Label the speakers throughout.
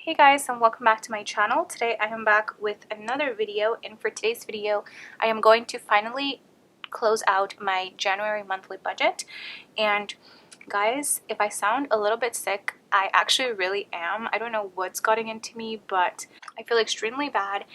Speaker 1: Hey guys, and welcome back to my channel. Today I am back with another video, and for today's video I am going to finally close out my January monthly budget. And guys, if I sound a little bit sick, I actually really am. I don't know what's gotten into me, but I feel extremely bad,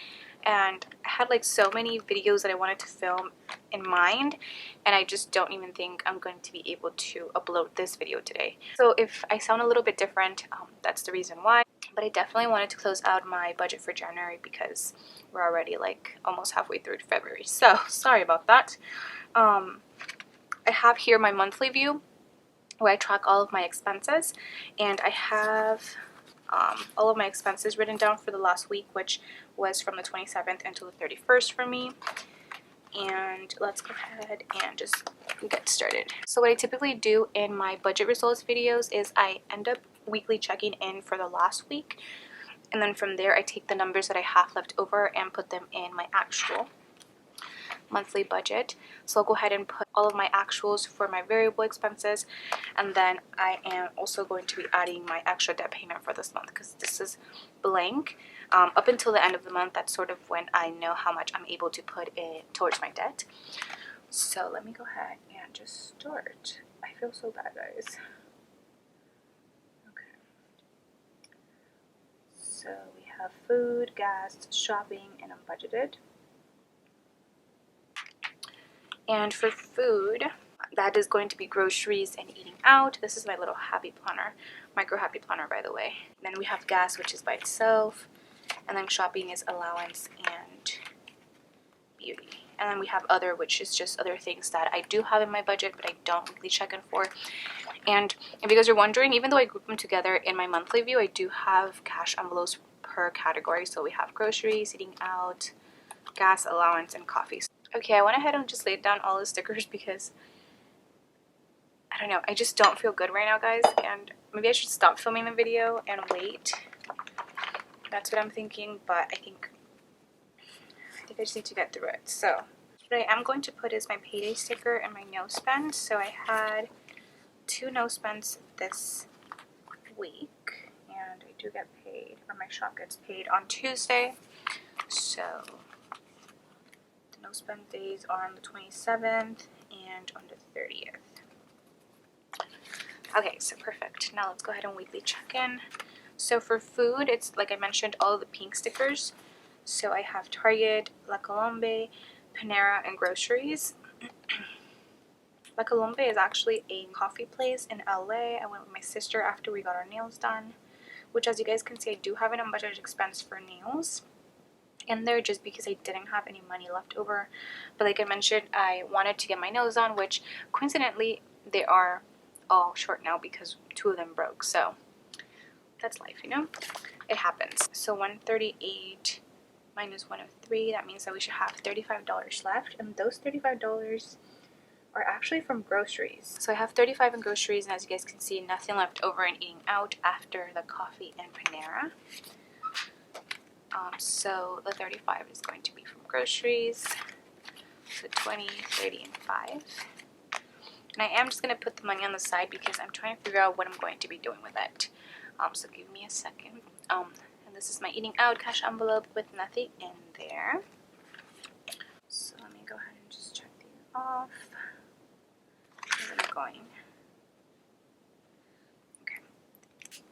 Speaker 1: and I had like so many videos that I wanted to film in mind, and I just don't even think I'm going to be able to upload this video today. So if I sound a little bit different, that's the reason why. But I definitely wanted to close out my budget for January because we're already like almost halfway through February. So sorry about that. I have here my monthly view where I track all of my expenses, and I have all of my expenses written down for the last week, which was from the 27th until the 31st for me. And let's go ahead and just get started. So what I typically do in my budget results videos is I end up weekly checking in for the last week, and then from there I take the numbers that I have left over and put them in my actual monthly budget. So I'll go ahead and put all of my actuals for my variable expenses, and then I am also going to be adding my extra debt payment for this month because this is blank. Up until the end of the month, that's sort of when I know how much I'm able to put in towards my debt. So let me go ahead and just start. I feel so bad, guys. Okay. So we have food, gas, shopping, and unbudgeted. And for food, that is going to be groceries and eating out. This is my little happy planner, micro happy planner, by the way. Then we have gas, which is by itself. And then shopping is allowance and beauty. And then we have other, which is just other things that I do have in my budget, but I don't weekly check in for. And if you guys are wondering, even though I group them together in my monthly view, I do have cash envelopes per category. So we have groceries, eating out, gas, allowance, and coffee. Okay, I went ahead and just laid down all the stickers because I don't know, I just don't feel good right now, guys, and maybe I should stop filming the video and wait. That's what I'm thinking, but I think I just need to get through it. So what I am going to put is my payday sticker and my no spend. So I had 2 no spends this week, and I do get paid, or my shop gets paid on Tuesday. So the no spend days are on the 27th and on the 30th. Okay, so perfect. Now let's go ahead and weekly check in. So for food, it's like I mentioned, all of the pink stickers. So I have Target, La Colombe, Panera, and groceries. La Colombe is actually a coffee place in LA. I went with my sister after we got our nails done, which, as you guys can see, I do have an unbudgeted expense for nails in there just because I didn't have any money left over. But like I mentioned, I wanted to get my nails done, which coincidentally they are all short now because 2 of them broke. So that's life, you know, it happens. So 138 minus 103, that means that we should have $35 left, and those $35 are actually from groceries. So I have 35 in groceries, and as you guys can see, nothing left over in eating out after the coffee and Panera. So the 35 is going to be from groceries. So 20, 30, and 5. And I am just going to put the money on the side because I'm trying to figure out what I'm going to be doing with it. So give me a second. And this is my eating out cash envelope with nothing in there. So let me go ahead and just check these off. Where am I going? Okay.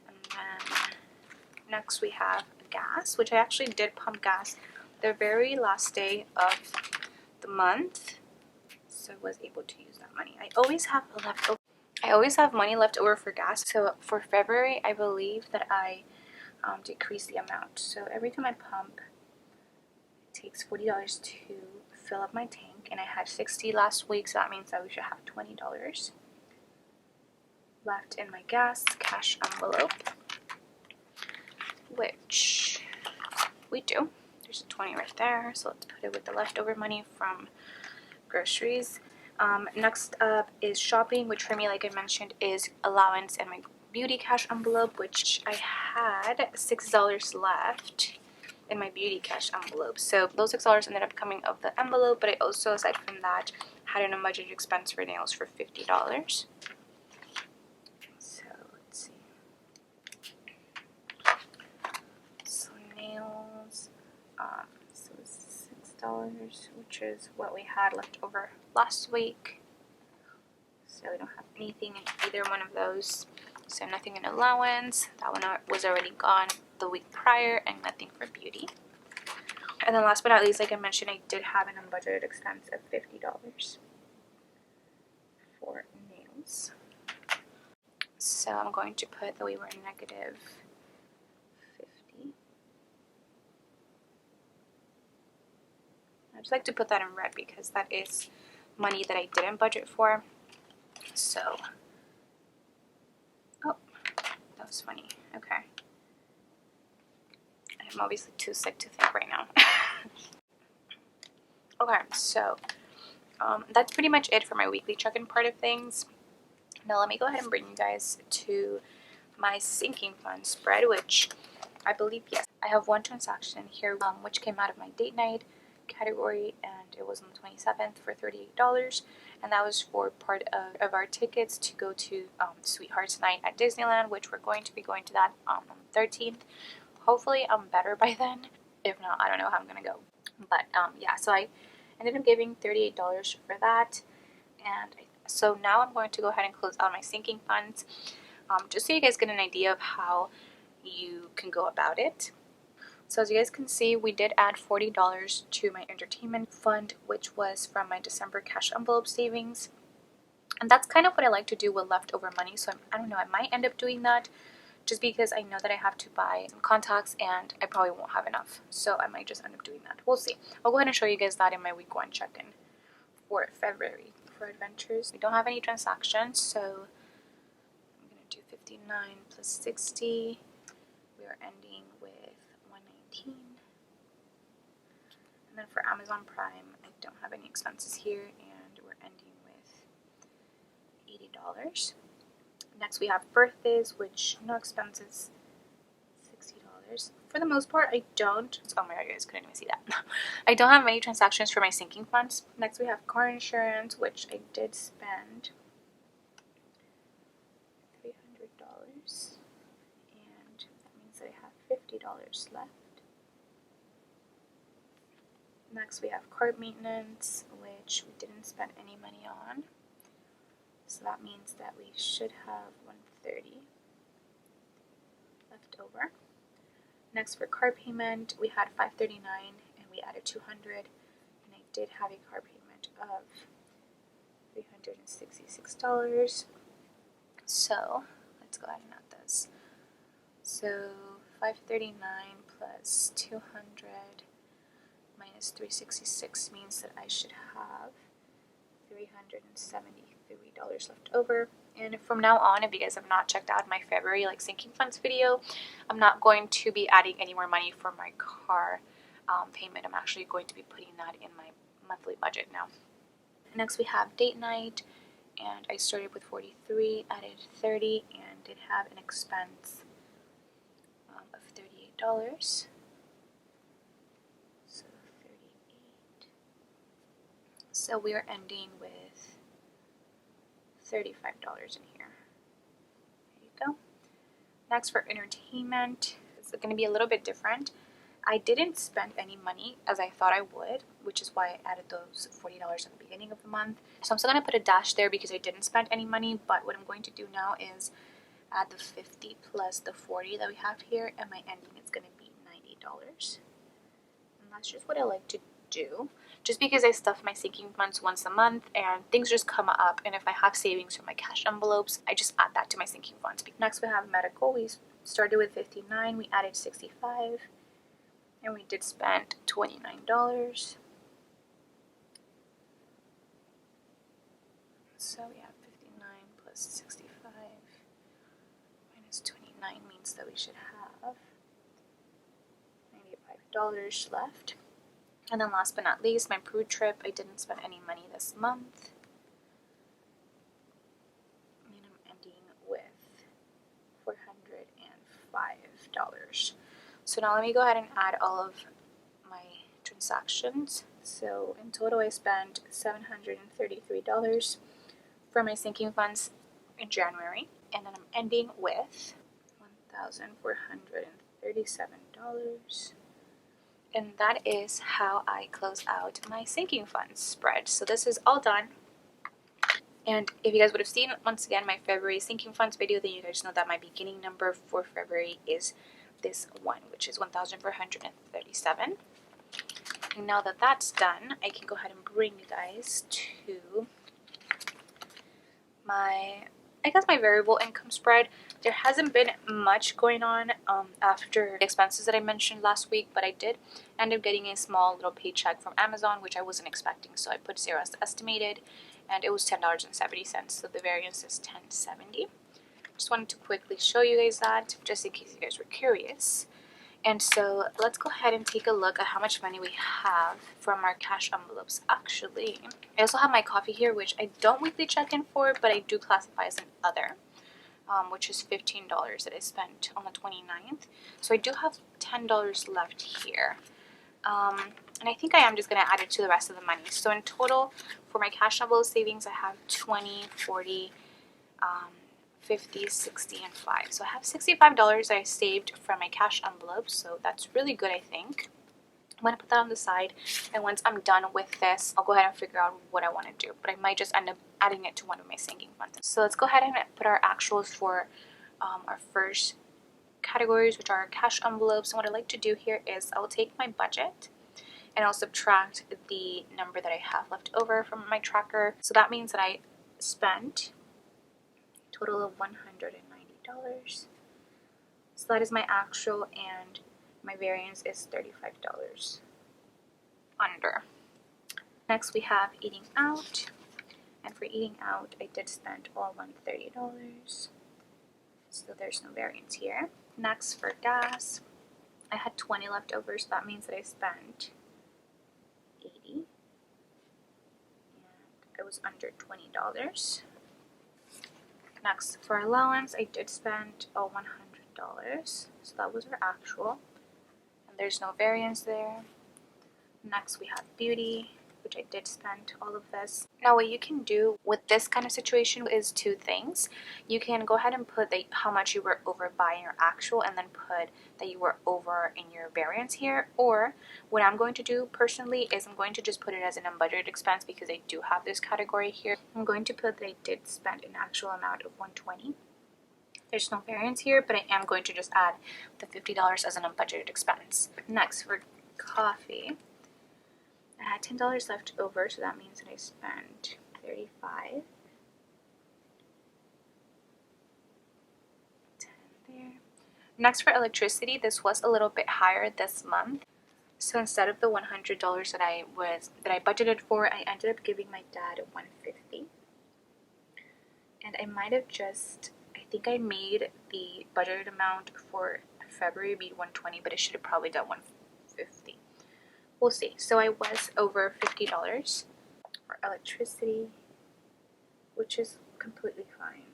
Speaker 1: And then next we have gas, which I actually did pump gas the very last day of the month. So I was able to use that money. I always have money left over for gas. So for February, I believe that I decreased the amount. So every time I pump, it takes $40 to fill up my tank, and I had $60 last week, so that means that we should have $20 left in my gas cash envelope, which we do. There's a 20 right there, so let's put it with the leftover money from groceries. Next up is shopping, which for me, like I mentioned, is allowance and my beauty cash envelope, which I had $6 left in my beauty cash envelope. So those $6 ended up coming of the envelope, but I also, aside from that, had an unbudgeted expense for nails for $50. So let's see. $6, which is what we had left over last week. So we don't have anything in either one of those. So nothing in allowance. That one was already gone the week prior, and nothing for beauty. And then last but not least, like I mentioned, I did have an unbudgeted expense of $50 for nails. So I'm going to put that we were negative 50. I just like to put that in red because that is money that I didn't budget for. So, oh, that was funny. Okay. I'm obviously too sick to think right now. Okay, so that's pretty much it for my weekly check-in part of things. Now let me go ahead and bring you guys to my sinking fund spread, which I believe, yes, I have one transaction here, which came out of my date night category, and it was on the 27th for $38, and that was for part of our tickets to go to Sweethearts Night at Disneyland, which we're going to be going to that on the 13th. Hopefully I'm better by then. If not, I don't know how I'm gonna go. But yeah, so I ended up giving $38 for that, and so now I'm going to go ahead and close out my sinking funds, just so you guys get an idea of how you can go about it. So as you guys can see, we did add $40 to my entertainment fund, which was from my December cash envelope savings. And that's kind of what I like to do with leftover money. So I don't know, I might end up doing that just because I know that I have to buy some contacts and I probably won't have enough. So I might just end up doing that. We'll see. I'll go ahead and show you guys that in my week 1 check-in for February. For adventures, we don't have any transactions, so I'm going to do 59 plus 60. We are ending with 119. And then for Amazon Prime, I don't have any expenses here, and we're ending with $80. Next we have birthdays, which no expenses, $60. For the most part, I don't. Oh my god, you guys couldn't even see that. I don't have many transactions for my sinking funds. Next we have car insurance, which I did spend $300, and that means that I have $50 left. Next we have card maintenance, which we didn't spend any money on. So that means that we should have $130 left over. Next for car payment, we had $539 and we added $200, and I did have a car payment of $366. So let's go ahead and add this. So $539 plus $200 minus $366 means that I should have $373 left over. And from now on, if you guys have not checked out my February sinking funds video, I'm not going to be adding any more money for my car payment. I'm actually going to be putting that in my monthly budget now. Next we have date night, and I started with 43, added 30, and did have an expense of $38. So 38. So we are ending with $35 in here. There you go. Next for entertainment, it's going to be a little bit different. I didn't spend any money as I thought I would, which is why I added those $40 at the beginning of the month. So I'm still going to put a dash there because I didn't spend any money, but what I'm going to do now is add the 50 plus the 40 that we have here, and my ending is going to be $90. And that's just what I like to do, just because I stuff my sinking funds once a month and things just come up, and if I have savings from my cash envelopes, I just add that to my sinking funds. Next we have medical. We started with 59, we added 65, and we did spend $29. So we have 59 plus 65 minus 29 means that we should have $95 left. And then last but not least, my Peru trip. I didn't spend any money this month. And I'm ending with $405. So now let me go ahead and add all of my transactions. So in total I spent $733 for my sinking funds in January. And then I'm ending with $1,437. And that is how I close out my sinking funds spread. So this is all done. And if you guys would have seen, once again, my February sinking funds video, then you guys know that my beginning number for February is this one, which is 1,437. And now that that's done, I can go ahead and bring you guys to my, I guess, my variable income spread. There hasn't been much going on after the expenses that I mentioned last week, but I did end up getting a small little paycheck from Amazon, which I wasn't expecting. So I put 0 as estimated, and it was $10.70. So the variance is $10.70. Just wanted to quickly show you guys that, just in case you guys were curious. And so let's go ahead and take a look at how much money we have from our cash envelopes. Actually, I also have my coffee here, which I don't weekly check in for, but I do classify as an other, which is $15 that I spent on the 29th. So I do have $10 left here. And I think I am just going to add it to the rest of the money. So in total, for my cash envelope savings, I have 20, 40, 50, 60, and 5. So I have $65 I saved from my cash envelope, so that's really good, I think. I'm going to put that on the side, and once I'm done with this, I'll go ahead and figure out what I want to do, but I might just end up adding it to one of my sinking funds. So let's go ahead and put our actuals for our first categories, which are our cash envelopes. And what I like to do here is I'll take my budget and I'll subtract the number that I have left over from my tracker. So that means that I spent total of $190. So that is my actual, and my variance is $35 under. Next we have eating out, and for eating out I did spend all $130, so there's no variance here. Next for gas, I had 20 left over, so that means that I spent 80, and I was under $20. Next, for allowance, I did spend $100, so that was our actual, and there's no variance there. Next, we have beauty, which I did spend all of this. Now, what you can do with this kind of situation is two things. You can go ahead and put how much you were over by your actual, and then put that you were over in your variance here. Or what I'm going to do personally is I'm going to just put it as an unbudgeted expense, because I do have this category here. I'm going to put that I did spend an actual amount of $120. There's no variance here, but I am going to just add the $50 as an unbudgeted expense. Next, for coffee, I had $10 left over, so that means that I spent $35. 10 there. Next, for electricity, this was a little bit higher this month. So instead of the $100 that I budgeted for, I ended up giving my dad $150. And I might have just, I think I made the budgeted amount for February be $120, but I should have probably done $150. We'll see. So I was over $50 for electricity, which is completely fine.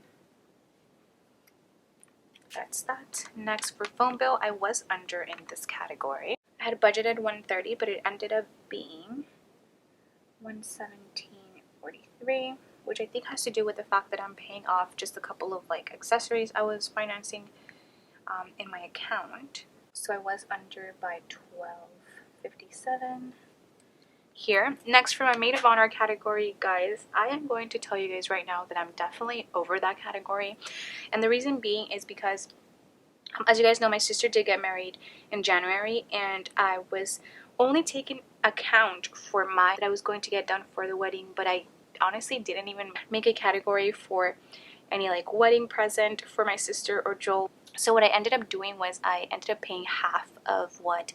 Speaker 1: That's that. Next, for phone bill, I was under in this category. I had budgeted $130, but it ended up being $117.43, which I think has to do with the fact that I'm paying off just a couple of accessories I was financing in my account. So I was under by $12.57 here. Next, for my maid of honor category, guys, I am going to tell you guys right now that I'm definitely over that category, and the reason being is because, as you guys know, my sister did get married in January, and I was only taking account for that I was going to get done for the wedding, but I honestly didn't even make a category for any wedding present for my sister or Joel. So what I ended up doing was I ended up paying half of what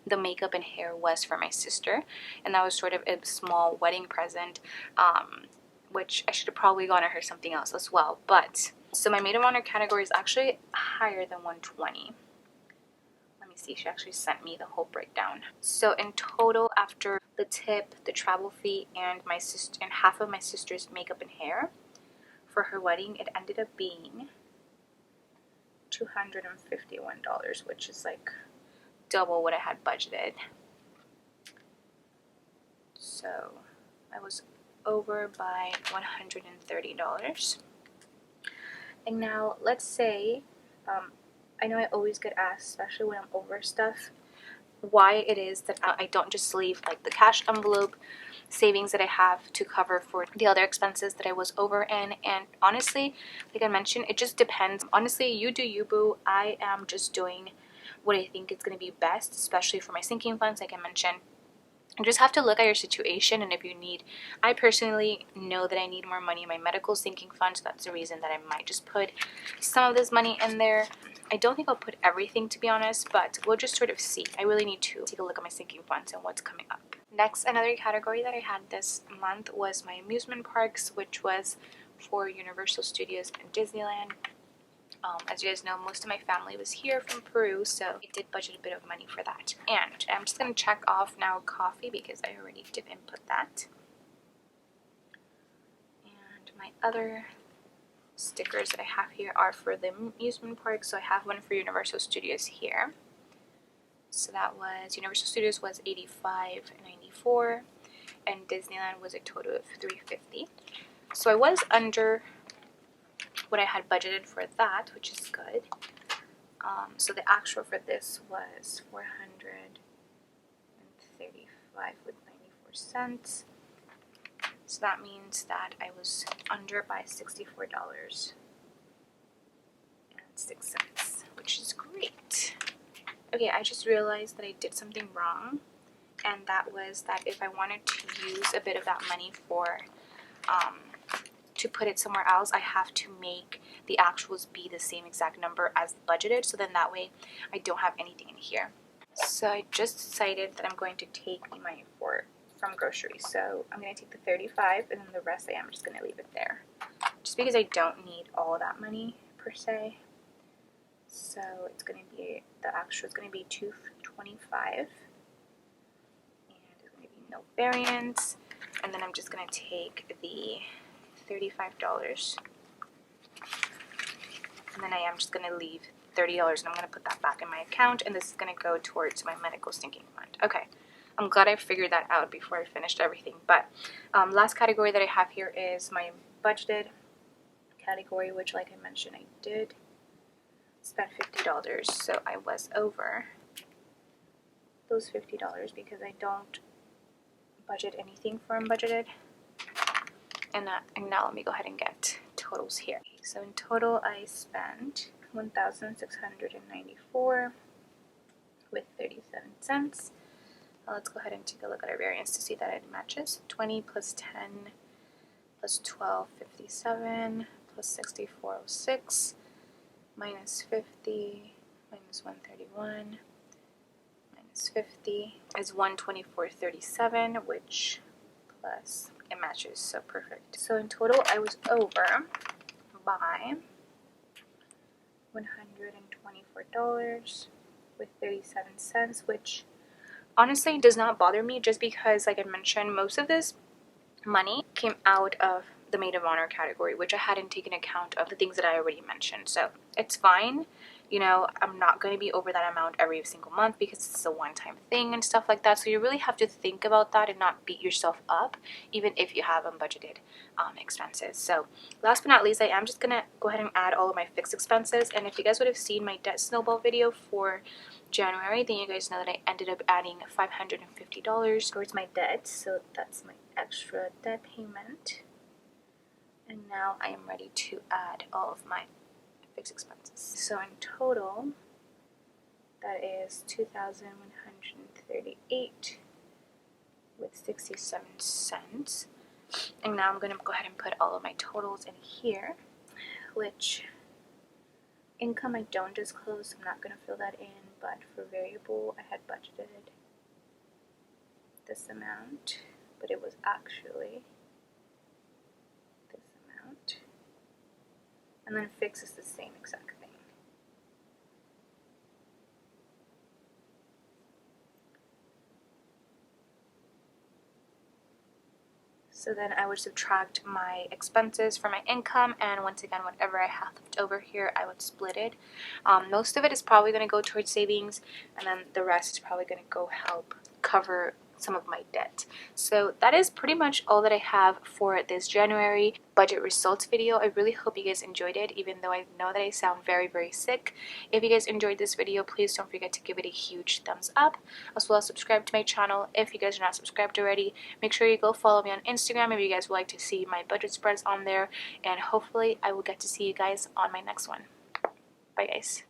Speaker 1: the makeup and hair was for my sister, and that was sort of a small wedding present, which I should have probably gotten her something else as well. But so my maid of honor category is actually higher than $120. Let me see, she actually sent me the whole breakdown. So in total, after the tip, the travel fee, and my sister and half of my sister's makeup and hair for her wedding, it ended up being $251, which is double what I had budgeted. So I was over by $130. And now let's say, I know I always get asked, especially when I'm over stuff, why it is that I don't just leave like the cash envelope savings that I have to cover for the other expenses that I was over in. And honestly, like I mentioned, it just depends. Honestly, you do you, boo. I am just doing what I think is going to be best, especially for my sinking funds, like I mentioned. You just have to look at your situation, and if you need, I personally know that I need more money in my medical sinking fund, so that's the reason that I might just put some of this money in there. I don't think I'll put everything, to be honest, but we'll just sort of see. I really need to take a look at my sinking funds and what's coming up. Next, another category that I had this month was my amusement parks, which was for Universal Studios and Disneyland. As you guys know, most of my family was here from Peru, so I did budget a bit of money for that. And I'm just going to check off now coffee because I already did input that. And my other stickers that I have here are for the amusement park. So I have one for Universal Studios here. So that was, Universal Studios was $85.94 and Disneyland was a total of $350. So I was under what I had budgeted for that, which is good. So the actual for this was $435.94. So that means that I was under by $64.06, which is great. Okay, I just realized that I did something wrong, and that was that if I wanted to use a bit of that money for to put it somewhere else, I have to make the actuals be the same exact number as budgeted, so then that way I don't have anything in here. So I just decided that I'm going to take the money from groceries. So I'm going to take the 35 and then the rest I am just going to leave it there, just because I don't need all of that money per se. So it's going to be, the actual is going to be $225, and there's going to be no variance. And then I'm just going to take the $35, and then I am just going to leave $30, and I'm going to put that back in my account, and this is going to go towards my medical sinking fund. Okay, I'm glad I figured that out before I finished everything. But last category that I have here is my budgeted category, which, like I mentioned, I did spend $50, so I was over those $50 because I don't budget anything for unbudgeted. And now let me go ahead and get totals here. So in total, I spent $1,694 with 37 cents. Let's go ahead and take a look at our variance to see that it matches. 20 plus 10 plus 12, 57, plus 64.06, minus 50, minus 131, minus 50 is 124.37, which plus it matches, so perfect. So in total, I was over by $124 with 37 cents, which honestly does not bother me, just because, like I mentioned, most of this money came out of the maid of honor category, which I hadn't taken account of the things that I already mentioned. So it's fine. You know, I'm not going to be over that amount every single month because it's a one-time thing and stuff like that. So you really have to think about that and not beat yourself up, even if you have unbudgeted expenses. So last but not least, I am just going to go ahead and add all of my fixed expenses. And if you guys would have seen my debt snowball video for January, then you guys know that I ended up adding $550 towards my debt. So that's my extra debt payment. And now I am ready to add all of my fixed expenses. So in total, that is $2,138 with 67 cents. And now I'm going to go ahead and put all of my totals in here, which income I don't disclose, so I'm not going to fill that in, but for variable I had budgeted this amount, but it was actually this amount. And then fix is the same exact thing. So then I would subtract my expenses from my income, and once again, whatever I have left over here, I would split it. Most of it is probably going to go towards savings, and then the rest is probably going to go help cover some of my debt. So that is pretty much all that I have for this January budget results video. I really hope you guys enjoyed it, even though I know that I sound very sick. If you guys enjoyed this video, please don't forget to give it a huge thumbs up, as well as subscribe to my channel if you guys are not subscribed already. Make sure you go follow me on Instagram if you guys would like to see my budget spreads on there, and hopefully I will get to see you guys on my next one. Bye guys.